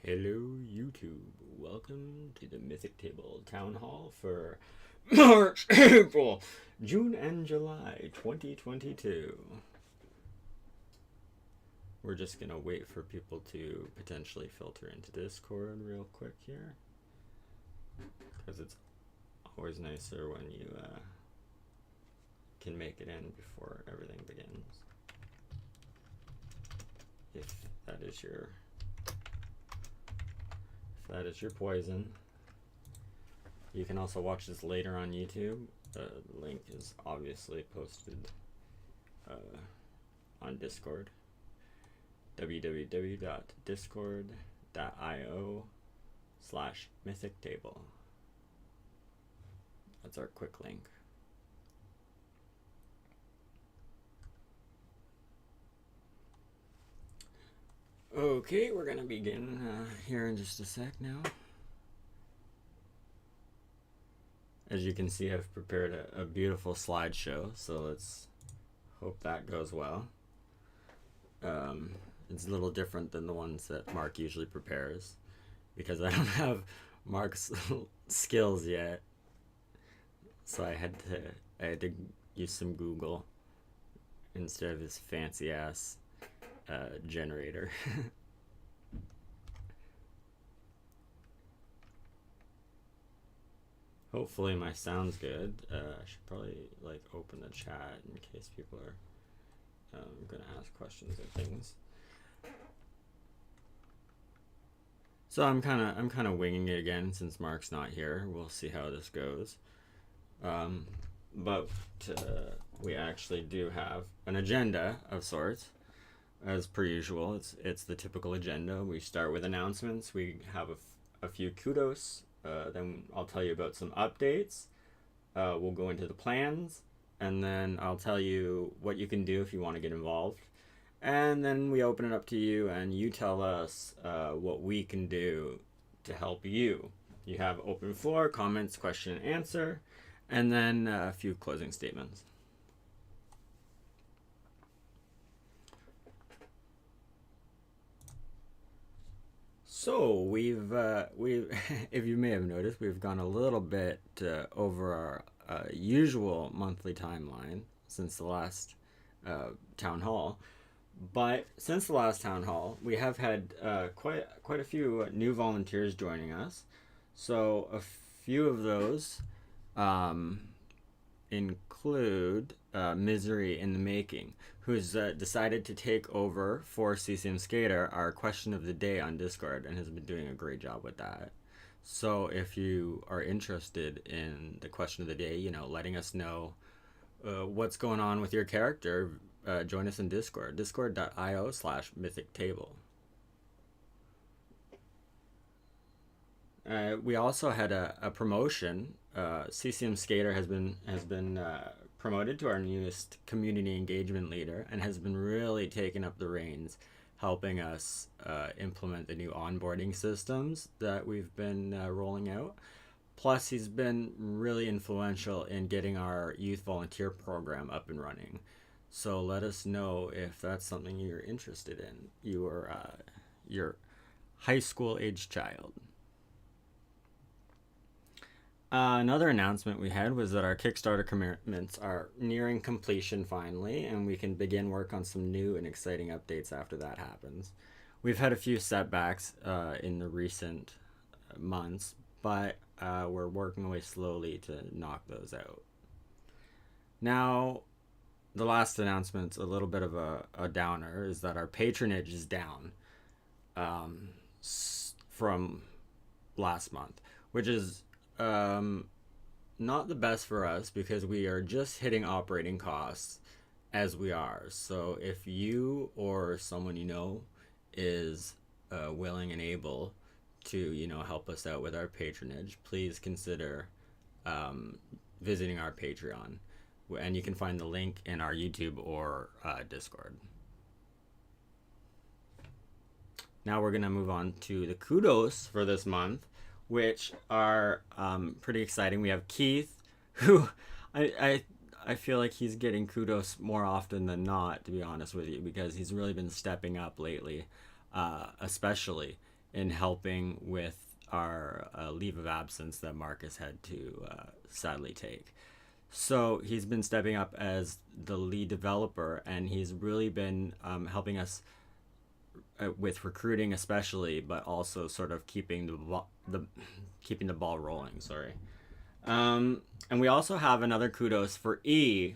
Hello YouTube, welcome to the Mythic Table Town Hall for March, April, June and July 2022. We're just gonna wait for people to potentially filter into Discord real quick here, because it's always nicer when you can make it in before everything begins, if that is your poison. You can also watch this later on YouTube. The link is obviously posted on Discord. www.discord.io/Mythic Table. That's our quick link. Okay, we're gonna begin here in just a sec now. As you can see, I've prepared a beautiful slideshow, so let's hope that goes well. It's a little different than the ones that Mark usually prepares, because I don't have Mark's skills yet, so I had to use some Google instead of his fancy ass generator. Hopefully my sound's good. I should probably open the chat in case people are gonna ask questions and things. So I'm kind of winging it again since Mark's not here. We'll see how this goes. But we actually do have an agenda of sorts. As per usual, it's the typical agenda. We start with announcements. We have a few kudos. Then I'll tell you about some updates. We'll go into the plans, and then I'll tell you what you can do if you want to get involved. And then we open it up to you, and you tell us what we can do to help you. You have open floor, comments, question and answer, and then a few closing statements. So we've if you may have noticed, we've gone a little bit over our usual monthly timeline since the last town hall. But since the last town hall, we have had quite a few new volunteers joining us. So a few of those include Misery in the Making, who's decided to take over for CCM Skater our question of the day on Discord, and has been doing a great job with that. So if you are interested in the question of the day, letting us know what's going on with your character, join us in Discord, discord.io/Mythic Table. We also had a promotion. CCM Skater has been promoted to our newest community engagement leader, and has been really taking up the reins, helping us implement the new onboarding systems that we've been rolling out. Plus, he's been really influential in getting our youth volunteer program up and running. So let us know if that's something you're interested in, your high school age child. Another announcement we had was that our Kickstarter commitments are nearing completion finally, and we can begin work on some new and exciting updates after that happens. We've had a few setbacks in the recent months, but we're working away slowly to knock those out. Now, the last announcement's a little bit of a downer, is that our patronage is down from last month, which is not the best for us, because we are just hitting operating costs as we are. So if you or someone you know is willing and able to help us out with our patronage, please consider visiting our Patreon, and you can find the link in our YouTube or Discord. Now we're gonna move on to the kudos for this month, which are pretty exciting. We have Keith, who I feel like he's getting kudos more often than not, to be honest with you, because he's really been stepping up lately, especially in helping with our leave of absence that Marcus had to sadly take. So he's been stepping up as the lead developer, and he's really been helping us with recruiting, especially, but also sort of keeping the ball rolling. Sorry. And we also have another kudos for E,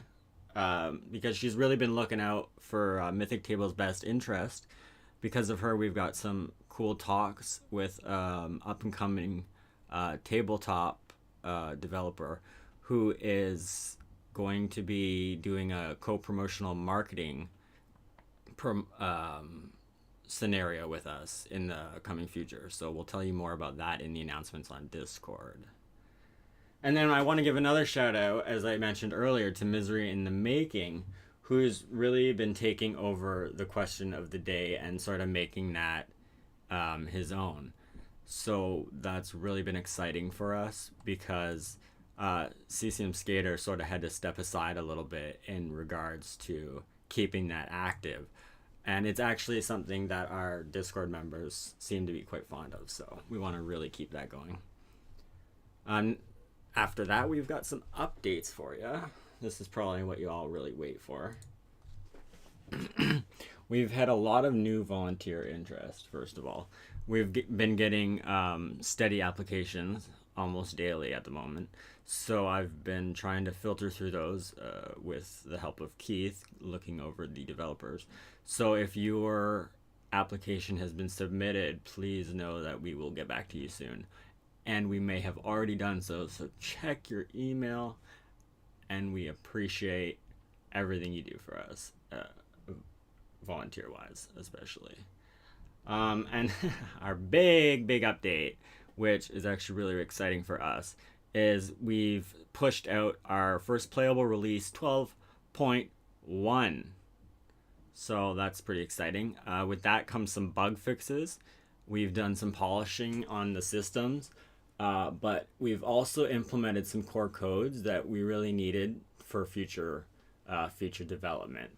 because she's really been looking out for Mythic Table's best interest. Because of her, we've got some cool talks with up and coming tabletop developer who is going to be doing a co-promotional marketing scenario with us in the coming future. So we'll tell you more about that in the announcements on Discord. And then I want to give another shout out, as I mentioned earlier, to Misery in the Making, who's really been taking over the question of the day and sort of making that his own. So that's really been exciting for us, because CCM Skater sort of had to step aside a little bit in regards to keeping that active. And it's actually something that our Discord members seem to be quite fond of, so we want to really keep that going. After that, we've got some updates for you. This is probably what you all really wait for. We've had a lot of new volunteer interest, first of all. We've been getting steady applications almost daily at the moment. So I've been trying to filter through those with the help of Keith, looking over the developers. So if your application has been submitted, please know that we will get back to you soon. And we may have already done so, so check your email, and we appreciate everything you do for us, volunteer-wise especially. And our big update, which is actually really exciting for us, is we've pushed out our first playable release 12.1. So that's pretty exciting. With that comes some bug fixes. We've done some polishing on the systems. But we've also implemented some core codes that we really needed for future development.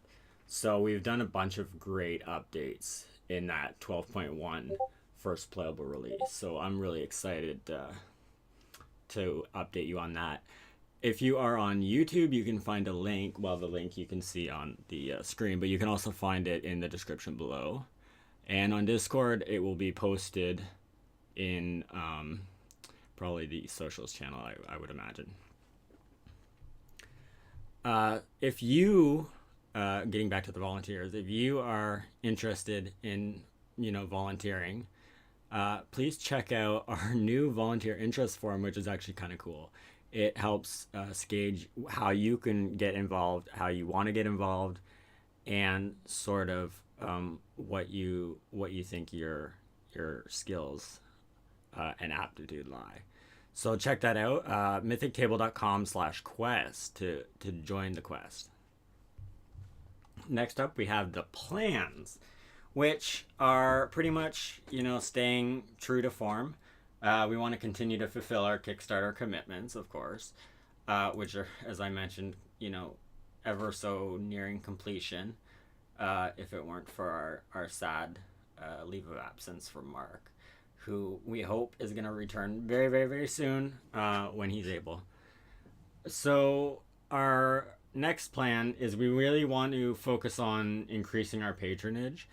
So we've done a bunch of great updates in that 12.1 first playable release. So I'm really excited to update you on that. If you are on YouTube, you can find a link. Well, the link you can see on the screen, but you can also find it in the description below. And on Discord, it will be posted in probably the socials channel, I would imagine. If you, getting back to the volunteers, if you are interested in, volunteering, please check out our new volunteer interest form, which is actually kind of cool. It helps gauge how you can get involved, how you want to get involved, and sort of what you think your skills and aptitude lie. So check that out, mythictable.com/quest to join the quest. Next up, we have the plans, which are pretty much, staying true to form. We want to continue to fulfill our Kickstarter commitments, of course, which are, as I mentioned, ever so nearing completion, if it weren't for our sad leave of absence from Mark, who we hope is going to return very, very, very soon when he's able. So our next plan is we really want to focus on increasing our patronage,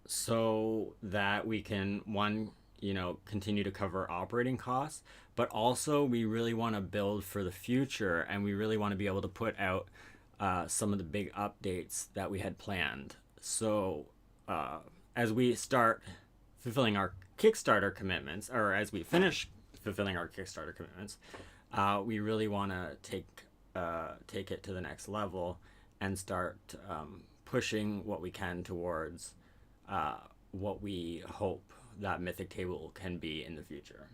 so that we can, one, continue to cover operating costs, but also we really want to build for the future, and we really want to be able to put out some of the big updates that we had planned. So as we start fulfilling our Kickstarter commitments, or as we finish fulfilling our Kickstarter commitments, we really want to take it to the next level and start pushing what we can towards what we hope that Mythic Table can be in the future.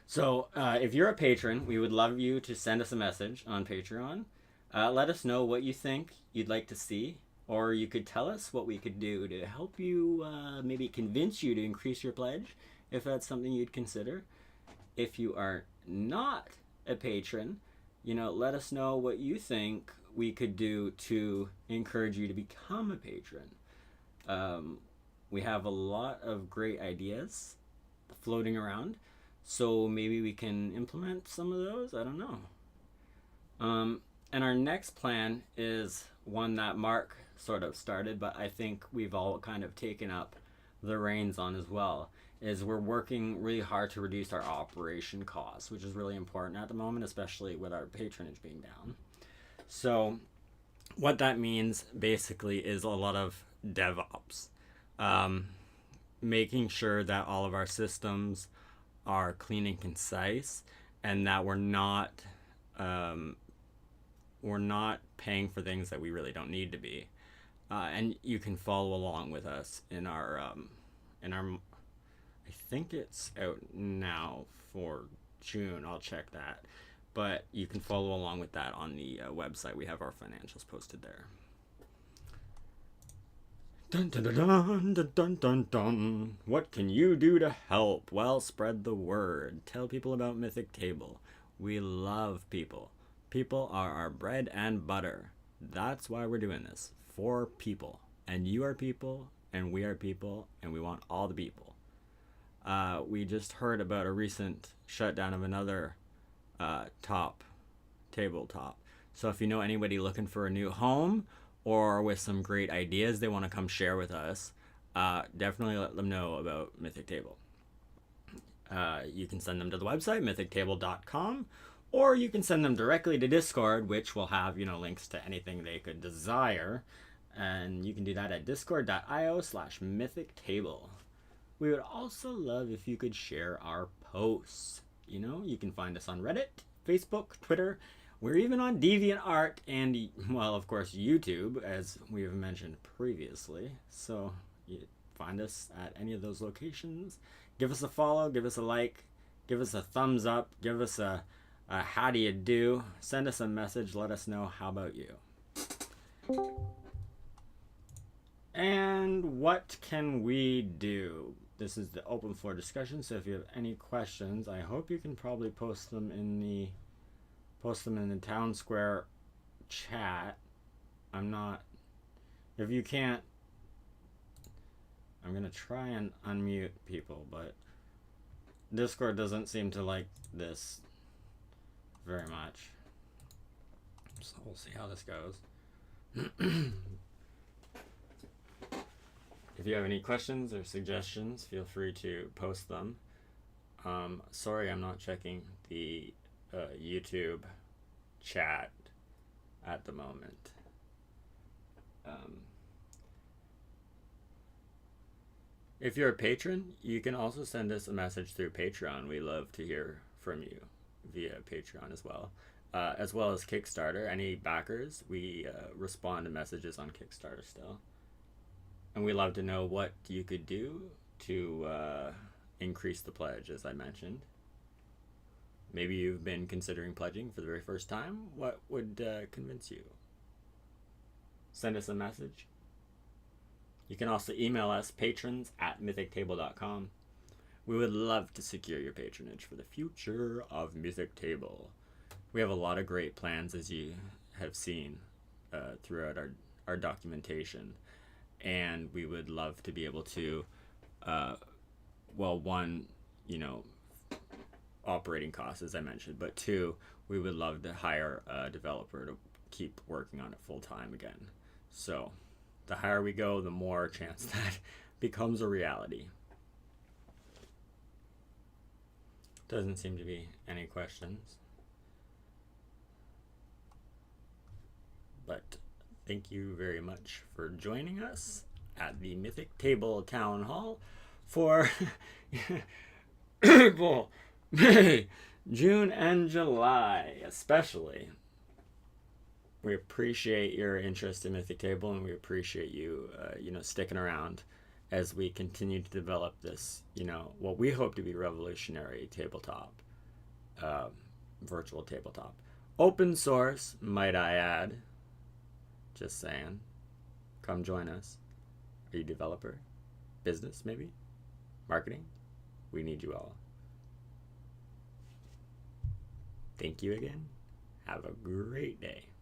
So if you're a patron, we would love you to send us a message on Patreon. Let us know what you think you'd like to see, or you could tell us what we could do to help you, maybe convince you to increase your pledge, if that's something you'd consider. If you are not a patron, let us know what you think we could do to encourage you to become a patron. we have a lot of great ideas floating around, so maybe we can implement some of those. I don't know. And our next plan is one that Mark sort of started, but I think we've all kind of taken up the reins on as well, is we're working really hard to reduce our operation costs, which is really important at the moment, especially with our patronage being down. So what that means basically is a lot of DevOps, making sure that all of our systems are clean and concise, and that we're not paying for things that we really don't need to be. And you can follow along with us in our I think it's out now for June. I'll check that. But you can follow along with that on the website. We have our financials posted there. Dun, dun, dun, dun, dun, dun, dun, dun. What can you do to help? Well, spread the word. Tell people about Mythic Table. We love people. People are our bread and butter. That's why we're doing this. For people. And you are people, and we are people, and we want all the people. We just heard about a recent shutdown of another top tabletop. So if you know anybody looking for a new home or with some great ideas they want to come share with us, definitely let them know about Mythic Table. You can send them to the website, mythictable.com, or you can send them directly to Discord, which will have, links to anything they could desire. And you can do that at discord.io/mythictable. We would also love if you could share our posts. You can find us on Reddit, Facebook, Twitter. We're even on DeviantArt and, well, of course, YouTube, as we have mentioned previously. So you find us at any of those locations. Give us a follow, give us a like, give us a thumbs up, give us a how do you do. Send us a message, let us know how about you. And what can we do? This is the open floor discussion, so if you have any questions, I hope you can probably post them in the town square chat. If you can't, I'm gonna try and unmute people, but Discord doesn't seem to like this very much. So we'll see how this goes. If you have any questions or suggestions, feel free to post them. Sorry, I'm not checking the YouTube chat at the moment. If you're a patron, you can also send us a message through Patreon. We love to hear from you via Patreon as well as Kickstarter. Any backers, we respond to messages on Kickstarter still. And we love to know what you could do to increase the pledge, as I mentioned. Maybe you've been considering pledging for the very first time. What would convince you? Send us a message. You can also email us, patrons@mythictable.com. We would love to secure your patronage for the future of Mythic Table. We have a lot of great plans, as you have seen throughout our documentation. And we would love to be able to, one, operating costs, as I mentioned, but two, we would love to hire a developer to keep working on it full time again. So the higher we go, the more chance that becomes a reality. Doesn't seem to be any questions. But thank you very much for joining us at the Mythic Table Town Hall for April, May, June, and July, especially. We appreciate your interest in Mythic Table, and we appreciate you, sticking around as we continue to develop this, what we hope to be revolutionary tabletop, virtual tabletop. Open source, might I add. Just saying. Come join us. Are you a developer? Business, maybe? Marketing? We need you all. Thank you again. Have a great day.